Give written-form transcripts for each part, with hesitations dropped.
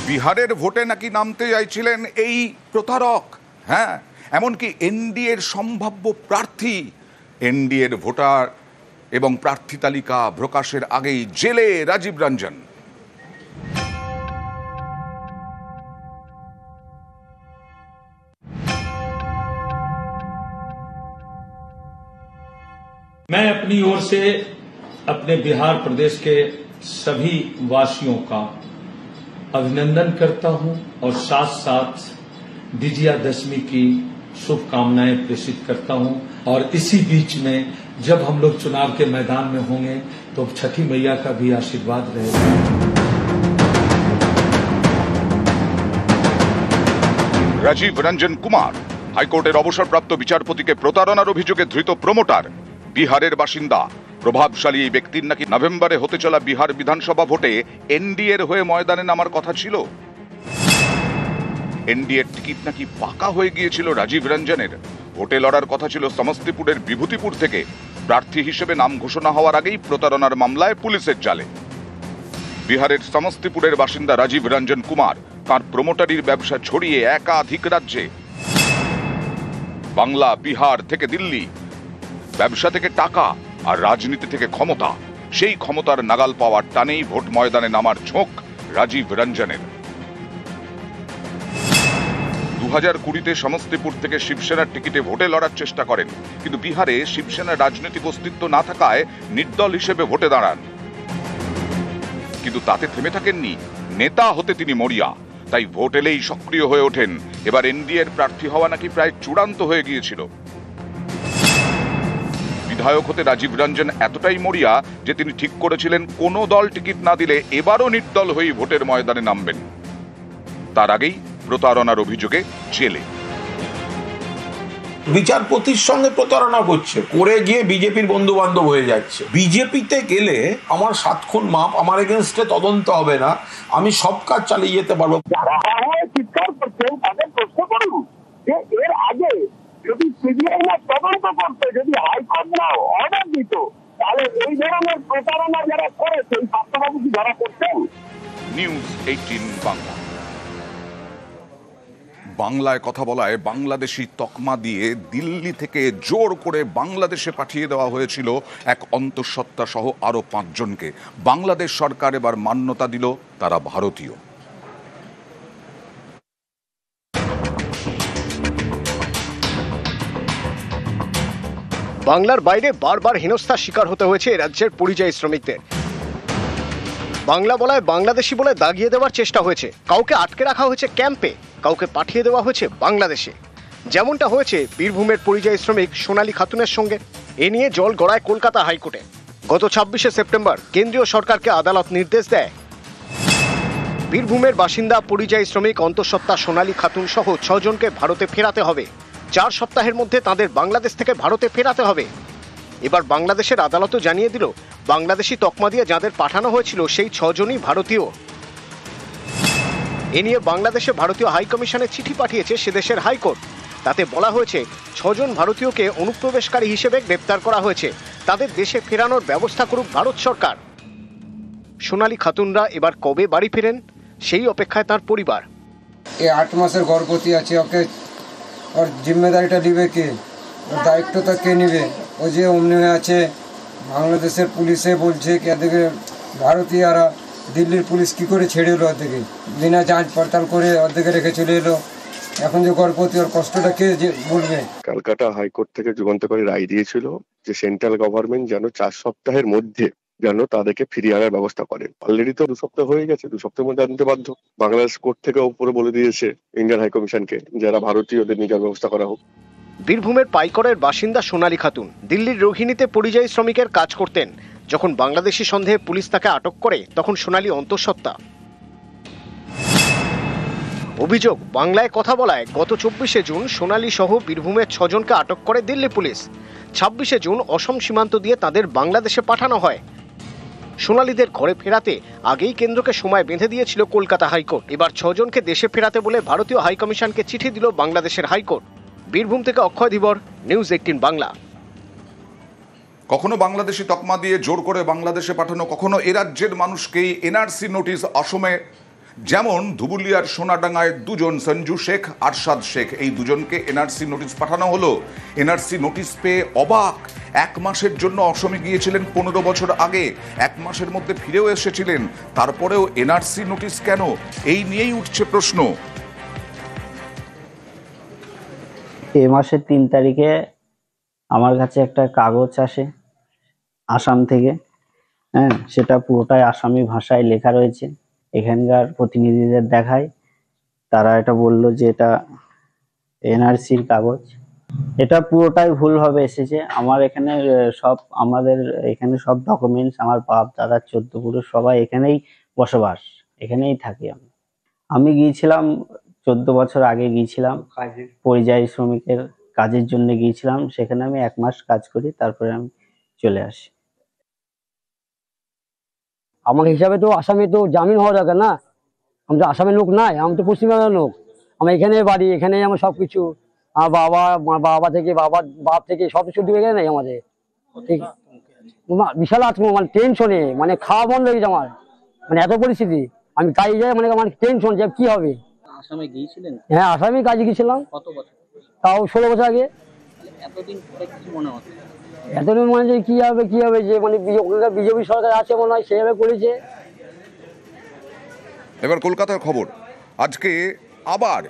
বিহারের ভোটে নাকি নামতে চাইছিলেন এই প্রতারক। হ্যাঁ, এমনকি এনডিএর সম্ভাব্য প্রার্থী, এনডিএর ভোটার এবং প্রার্থী তালিকা প্রকাশের আগেই জেলে রাজীব রঞ্জন। मैं अपनी ओर से अपने बिहार प्रदेश के सभी वासियों का अभिनंदन करता हूं और साथ साथ विजयादशमी की शुभकामनाएं प्रेषित करता हूं। और इसी बीच में जब हम लोग चुनाव के मैदान में होंगे तो छठी मैया का भी आशीर्वाद रहेगा। রাজীব রঞ্জন কুমার হাইকোর্টের অবসরপ্রাপ্ত বিচারপতিকে প্রতারণার অভিযোগে ধৃত প্রমোটার, বিহারের বাসিন্দা। প্রভাবশালী এই ব্যক্তির নাকি নভেম্বরে হতে চলা বিহার বিধানসভা ভোটে এনডিএর হয়ে ময়দানে নামার কথা ছিল। এনডিএর টিকিট নাকি পাকা হয়ে গিয়েছিল রাজীব রঞ্জনের। ভোটে লড়ার কথা ছিল সমস্তিপুরের বিভূতিপুর থেকে। প্রার্থী হিসেবে নাম ঘোষণা হওয়ার আগেই প্রতারণার মামলায় পুলিশের জালে। বিহারের সমস্তিপুরের বাসিন্দা রাজীব রঞ্জন কুমার তাঁর প্রমোটারির ব্যবসা ছড়িয়ে একাধিক রাজ্যে, বাংলা, বিহার থেকে দিল্লি, ব্যবসা থেকে টাকা আর রাজনীতি থেকে ক্ষমতা। সেই ক্ষমতার নাগাল পাওয়ার টানেই ভোট ময়দানে নামার ঝোঁক রাজীব রঞ্জনের। 2020-তে সমস্তিপুর থেকে শিবসেনার টিকিটে ভোটে লড়ার চেষ্টা করেন, কিন্তু বিহারে শিবসেনার রাজনৈতিক অস্তিত্ব না থাকায় নির্দল হিসেবে ভোটে দাঁড়ান। কিন্তু তাতে থেমে থাকেননি, নেতা হতে তিনি মরিয়া। তাই ভোট এলেই সক্রিয় হয়ে ওঠেন। এবার এনডিএর প্রার্থী হওয়া নাকি প্রায় চূড়ান্ত হয়ে গিয়েছিল। বিধায়ক হতে রাজীব রঞ্জন এতটাই মরিয়া যে তিনি ঠিক করেছিলেন কোনো দল টিকিট না দিলে এবারও নির্দল হয়ে ভোটের ময়দানে নামবেন। তার আগেই প্রতারণার অভিযোগে জেলে। বিচারপতির সঙ্গে প্রতারণা করছে, করে গিয়ে বিজেপির বন্ধু বান্ধব হয়ে যাচ্ছে। বিজেপিতে গেলে আমার 7 খুন মাপ, আমার এগেনস্টে তদন্ত হবে না, আমি সব কাজ চালিয়ে যেতে পারবো। যারা চিৎকার করছেন তাদের প্রশ্ন করুন যে এর আগে যদি সিবিআই না তদন্ত করতে, যদি হাইকোর্ট না অর্ডার দিত, তাহলে এই ধরনের প্রতারণা যারা করেছে এই ছাত্রবাবু কি ধরা করতেন? নিউজ 18 বাংলা। বাংলায় কথা বলায় বাংলাদেশি তকমা দিয়ে দিল্লি থেকে জোর করে বাংলাদেশে পাঠিয়ে দেওয়া হয়েছিল এক অন্তঃসত্ত্বা সহ আরো 5 জনকে। বাংলাদেশ সরকার এবার মান্যতা দিল তারা ভারতীয়। বাংলার বাইরে বারবার হেনস্থার শিকার হতে হয়েছে রাজ্যের পরিযায়ী শ্রমিকদের। বাংলা বলায় বাংলাদেশি বলে দাগিয়ে দেওয়ার চেষ্টা হয়েছে। কাউকে আটকে রাখা হয়েছে ক্যাম্পে, কাউকে পাঠিয়ে দেওয়া হয়েছে বাংলাদেশে। যেমনটা হয়েছে বীরভূমের পরিযায়ী শ্রমিক সোনালী খাতুনের সঙ্গে। এ নিয়ে জল গড়ায় কলকাতা হাইকোর্টে। গত 26শে সেপ্টেম্বর কেন্দ্রীয় সরকারকে আদালত নির্দেশ দেয় বীরভূমের বাসিন্দা পরিযায়ী শ্রমিক অন্তঃসত্ত্বা সোনালী খাতুন সহ 6 জনকে ভারতে ফেরাতে হবে। 4 সপ্তাহের মধ্যে তাদের বাংলাদেশ থেকে ভারতে ফেরাতে হবে। এবার বাংলাদেশের আদালতও জানিয়ে দিল বাংলাদেশি তকমা দিয়ে যাদের পাঠানো হয়েছিল সেই 6 জনই ভারতীয়। এ নিয়ে বাংলাদেশে ভারতীয় হাইকমিশনে চিঠি পাঠিয়েছে সে দেশের হাইকোর্ট। তাতে বলা হয়েছে 6 জন ভারতীয়কে অনুপ্রবেশকারী হিসেবে গ্রেপ্তার করা হয়েছে, তাদের দেশে ফেরানোর ব্যবস্থা করুক ভারত সরকার। সোনালী খাতুনরা এবার কবে বাড়ি ফেরেন সেই অপেক্ষায় তার পরিবার। এই 8 মাসের গর্ভবতী আছে, ওকে ওর জিম্মেদারিটা নিবে কে? ওর দায়িত্বটা কে নিবে? ও যে অমনি আছে, বাংলাদেশের পুলিশে বলছে কি এদিকে ভারতীয়রা, দিল্লির পুলিশ কি করে ছেড়ে এলো ওদেরকে? বিনা যাঁচ পড়তাল করে ওদেরকে রেখে চলে এলো। এখন যে গর্ভবতী, ওর কষ্টটা কে যে বলবে? কলকাতা হাইকোর্ট থেকে যুগান্তকারী রায় দিয়েছিল যে সেন্ট্রাল গভর্নমেন্ট যেন 4 সপ্তাহের মধ্যে যেন তাদেরকে ফিরিয়ে আনার ব্যবস্থা করেন। অলরেডি তো 2 সপ্তাহ হয়ে গেছে, 2 সপ্তাহের মধ্যে আনতে বাধ্য। বাংলাদেশ কোর্ট থেকে উপরে বলে দিয়েছে ইন্ডিয়ান হাইকমিশনকে যারা ভারতীয়দের নিয়ে ব্যবস্থা করা হোক। বীরভূমের পাইকরের বাসিন্দা সোনালী খাতুন দিল্লির রোহিণীতে পরিযায়ী শ্রমিকের কাজ করতেন। যখন বাংলাদেশি সন্দেহে পুলিশ তাকে আটক করে তখন সোনালী অন্তঃসত্ত্বা। অভিযোগ, বাংলায় কথা বলায় গত 24শে জুন সোনালী সহ বীরভূমের 6 জনকে আটক করে দিল্লি পুলিশ। 26শে জুন অসম সীমান্ত দিয়ে তাদের বাংলাদেশে পাঠানো হয়। সোনালীদের ঘরে ফেরাতে আগেই কেন্দ্রকে সময় বেঁধে দিয়েছিল কলকাতা হাইকোর্ট। এবার 6 জনকে দেশে ফেরাতে বলে ভারতীয় হাইকমিশনকে চিঠি দিল বাংলাদেশের হাইকোর্ট। বীরভূম থেকে অক্ষয় ধীবর, নিউজ 18 বাংলা। কখনো বাংলাদেশি তকমা দিয়ে জোর করে বাংলাদেশে পাঠানো, কখনো এ রাজ্যের মানুষকেই এনআরসি নোটিশ অসমে যেমন ধুবুলিয়ার সোনাডাঙ্গায় দুজন সঞ্জু শেখ আরশাদ শেখ, এই দুজনকে এনআরসি নোটিশ পাঠানো হলো। এনআরসি নোটিশ পেয়ে অবাক। 1 মাসের জন্য অসমে গিয়েছিলেন 15 বছর আগে, 1 মাসের মধ্যে ফিরেও এসেছিলেন, তারপরেও এনআরসি নোটিশ কেন, এই নিয়েই উঠছে প্রশ্ন। এ মাসের 3 তারিখে আমার কাছে একটা কাগজ আসে আসাম থেকে। হ্যাঁ, সেটা পুরোটাই আসামি ভাষায় লেখা রয়েছে। এখানকার প্রতিনিধিদের দেখায়, তারা এটা বলল যে এটা এনআরসির কাগজ। এটা পুরোটাই ভুলভাবে এসেছে। আমার এখানে আমাদের এখানে সব ডকুমেন্টস, আমার বাপ দাদা 14 পুরুষ সবাই এখানেই বসবাস, এখানেই থাকি। আমি গিয়েছিলাম 14 বছর আগে গিয়েছিলাম পরিযায়ী শ্রমিকের কাজের জন্য গিয়েছিলাম। সেখানে আমি 1 মাস কাজ করি, তারপরে আমি চলে আসি। আমার হিসাবে তো আসামে তো জামিন হওয়া দরকার না। আমি তো আসামের লোক নাই, আমি তো পশ্চিমবঙ্গের লোক। আমার এখানে বাড়ি, এখানে আমার সবকিছু। আমার বাবা থেকে বাপ থেকে সবকিছু ডুবে গেছে নাই আমাদের। ঠিক বিশাল মানে টেনশনে, মানে খাওয়া বন্ধ হয়ে গেছে আমার, মানে এত পরিস্থিতি। আমি কাজে যাই, মানে আমার টেনশন যে কি হবে। আসামে গিয়েছিলেন? হ্যাঁ, আসামে কাজে গিয়েছিলাম। কত বছর? তাও 16 বছর আগে। এতদিন পরে কি মনে হচ্ছে? এতদিন মনে হচ্ছে কি হবে যে মানে ওখানকার বিজেপি সরকার আছে মনে হয়, সেভাবে করেছে। এবার কলকাতার খবর। আজকে আবার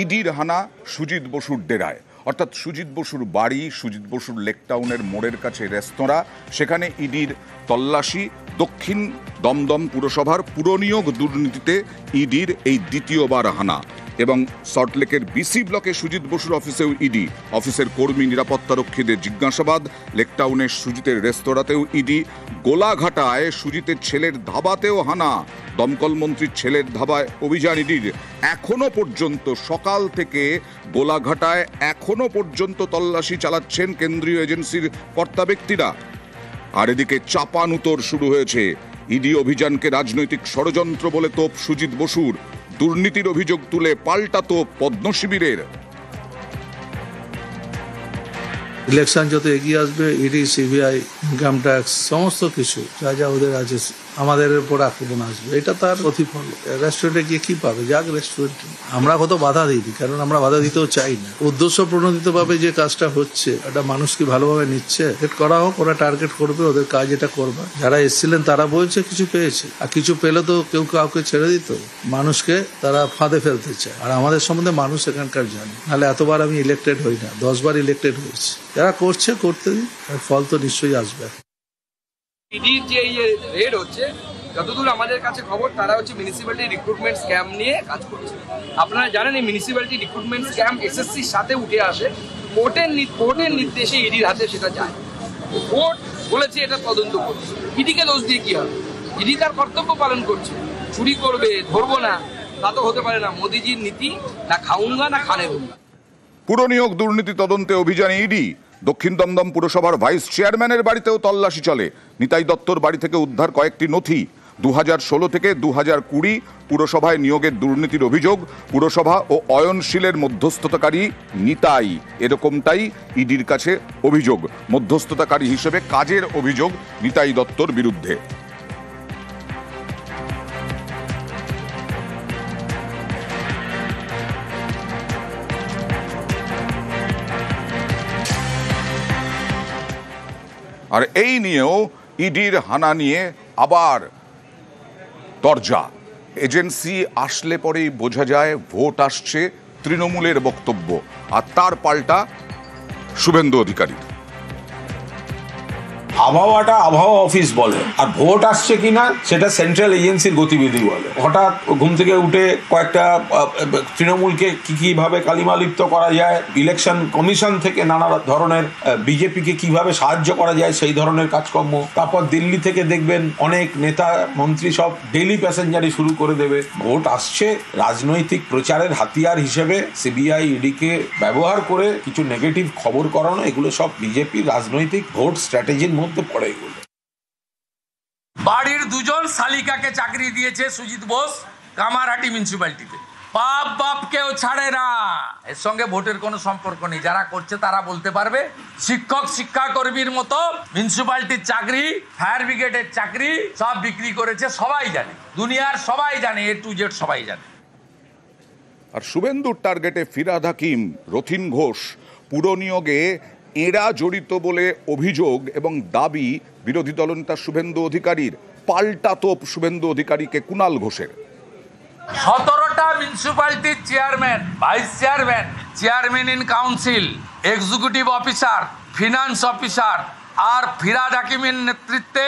ইডির হানা সুজিত বসুর ডেরায়, অর্থাৎ সুজিত বসুর বাড়ি, সুজিত বসুর লেকটাউনের মোড়ের কাছে রেস্তোরাঁ, সেখানে ইডির তল্লাশি। দক্ষিণ দমদম পুরসভার পুরনিয়োগ দুর্নীতিতে ইডির এই দ্বিতীয়বার হানা। এবং সল্টলেকের বিসি ব্লকে সুজিত বসুর অফিসেও ইডি, অফিসের কর্মী নিরাপত্তারক্ষীদের জিজ্ঞাসাবাদ। লেকটাউনের সুজিতের রেস্তোরাঁতেও ইডি। গোলাঘাটায় সুজিতের ছেলের ধাবাতেও হানা। দমকল মন্ত্রীর ছেলের ধাবায় অভিযান ইডির। এখনো পর্যন্ত সকাল থেকে গোলাঘাটায় এখনো পর্যন্ত তল্লাশি চালাচ্ছেন কেন্দ্রীয় এজেন্সির কর্তা ব্যক্তিরা। আর এদিকে চাপানুতোর শুরু হয়েছে। ইডি অভিযানকে রাজনৈতিক ষড়যন্ত্র বলে তোপ সুজিত বসুর। দুর্নীতির অভিযোগ তুলে পাল্টা তোপ পদ্ম শিবিরের। ইলেকশন যত এগিয়ে আসবে, ইডি, সিবিআই, ইনকাম ট্যাক্স, সমস্ত কিছু যা যা ওদের আছে আমাদের উপর আক্রমণ আসবে। এটা তার প্রতিফল। রেস্টুরেন্টে গিয়ে কি পাবে? যাক রেস্টুরেন্ট। আমরা কত বাধা দিই, কারণ আমরা বাধা দিতেও চাই না। উদ্দেশ্য প্রণোদিত ভাবে যে কাজটা হচ্ছে, এটা মানুষ কি ভালোভাবে নিচ্ছে? করা হোক, ওরা টার্গেট করবে, ওদের কাজ এটা করবে। যারা এসেছিলেন তারা বলছে কিছু পেয়েছে, আর কিছু পেলে তো কেউ কাউকে ছেড়ে দিত। মানুষকে তারা ফাঁদে ফেলতে চায়। আর আমাদের সম্বন্ধে মানুষ এখানকার জানে। নাহলে এতবার আমি ইলেক্টেড হই না, 10 বার ইলেক্টেড হয়েছি। যারা করছে করতে দিন, ফল তো নিশ্চয়ই আসবে। ইডির যে রেড হচ্ছে, যতদূর আমাদের কাছে খবর, তারা হচ্ছে মিউনিসিপ্যালিটি রিক্রুটমেন্ট স্ক্যাম নিয়ে কাজ করছে। আপনারা জানেন এই মিউনিসিপ্যালিটি রিক্রুটমেন্ট স্ক্যাম এসএসসির সাথে উঠে আসে। কোর্টের নির্দেশে ইডির হাতে সেটা যায়। কোর্ট বলেছে এটা তদন্ত করছে। ইডিকে দোষ দিয়ে কি হবে? ইডি তার কর্তব্য পালন করছে। চুরি করবে, ধরবো না, তা তো হতে পারে না। মোদিজির নীতি না খাউঙ্গা না খানে দুঙ্গা। পুরনিয়োগ দুর্নীতি তদন্তে অভিযানে ইডি। দক্ষিণ দমদম পুরসভার ভাইস চেয়ারম্যানের বাড়িতেও তল্লাশি চলে। নিতাই দত্তর বাড়ি থেকে উদ্ধার কয়েকটি নথি। 2016 থেকে 2020 পুরসভায় নিয়োগের দুর্নীতির অভিযোগ। পুরসভা ও অয়নশীলের মধ্যস্থতাকারী নিতাই, এরকমটাই ইডির কাছে অভিযোগ। মধ্যস্থতাকারী হিসেবে কাজের অভিযোগ নিতাই দত্তর বিরুদ্ধে। আর এই নিয়েও ইডির হানা নিয়ে আবার তরজা। এজেন্সি আসলে পরেই বোঝা যায় ভোট আসছে, তৃণমূলের বক্তব্য। আর তার পাল্টা শুভেন্দু অধিকারী। আবহাওয়াটা আবহাওয়া অফিস বলে, আর ভোট আসছে কিনা সেটা সেন্ট্রাল এজেন্সির গতিবিধি বলে। হঠাৎ ঘুম থেকে উঠে কয়েকটা তৃণমূলকে কিভাবে কালিমালিপ্ত করা যায়, ইলেকশন কমিশন থেকে নানা ধরনের বিজেপিকে কিভাবে সাহায্য করা যায় সেই ধরনের কাজকর্ম। তারপর দিল্লি থেকে দেখবেন অনেক নেতা মন্ত্রী সব ডেইলি প্যাসেঞ্জারি শুরু করে দেবে। ভোট আসছে, রাজনৈতিক প্রচারের হাতিয়ার হিসেবে সিবিআই ইডিকে ব্যবহার করে কিছু নেগেটিভ খবর করানো, এগুলো সব বিজেপির রাজনৈতিক ভোট স্ট্র্যাটেজির মধ্যে পড়ে। এগুলো বাড়ির 2 জন শালিকাকে চাকরি দিয়েছে সুজিত বোস কামারহাটি মিউনিসিপ্যালিটিতে। বাপ বাপকেও ছাড়ে না। এর সঙ্গে ভোটের কোনো সম্পর্ক নেই, যারা করছে তারা বলতে পারবে। শিক্ষক শিক্ষাকর্মীর মতো মিউনিসিপ্যালিটির চাকরি, ফায়ার ব্রিগেডের চাকরি সব বিক্রি করেছে, সবাই জানে, দুনিয়ার সবাই জানে, A to Z সবাই জানে। আর শুভেন্দুর টার্গেটে ফিরহাদ হাকিম, রথীন ঘোষ পুরনিয়োগে এরা জড়িত বলে অভিযোগ এবং দাবি বিরোধী দলনেতা শুভেন্দু অধিকারীর। পাল্টা তোপ শুভেন্দু অধিকারীকে কুণাল ঘোষের। 17টা মিউনিসিপ্যালিটির chairman, vice chairman, chairman in council, executive officer, finance officer আর ফিরহাদ হাকিমের নেতৃত্বে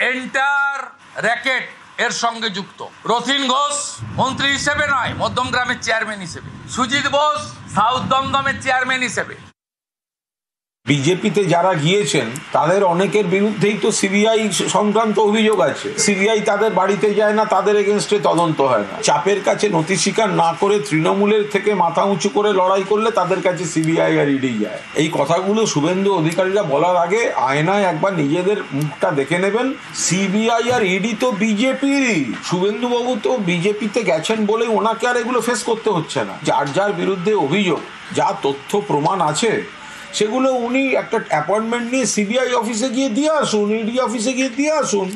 এন্টার র্যাকেট এর সঙ্গে যুক্ত। রথীন ঘোষ মন্ত্রী হিসেবে নয়, মধ্যমগ্রামের চেয়ারম্যান হিসেবে। সুজিত বোস সাউথ দমদমের চেয়ারম্যান হিসেবে। বিজেপিতে যারা গিয়েছেন তাদের অনেকের বিরুদ্ধেই তো সিবিআই সংক্রান্ত অভিযোগ আছে। সিবিআই তাদের বাড়িতে যায় না, তাদের এগেনস্টে তদন্ত হয় না। চাপের কাছে নথি স্বীকার না করে তৃণমূলের থেকে মাথা উঁচু করে লড়াই করলে তাদের কাছে সিবিআই আর ইডি যায়। এই কথাগুলো শুভেন্দু অধিকারীরা বলার আগে আয়নায় একবার নিজেদের মুখটা দেখে নেবেন। সিবিআই আর ইডি তো বিজেপিরই। শুভেন্দু বাবু তো বিজেপিতে গেছেন বলে ওনাকে আর এগুলো ফেস করতে হচ্ছে না। যার যার বিরুদ্ধে অভিযোগ, যা তথ্য প্রমাণ আছে সেগুলো উনি একটা অ্যাপয়েন্টমেন্ট নিয়ে সিবিআই অফিসে গিয়ে দিয়ে আসুন, ইডি অফিসে গিয়ে দিয়ে আসুন।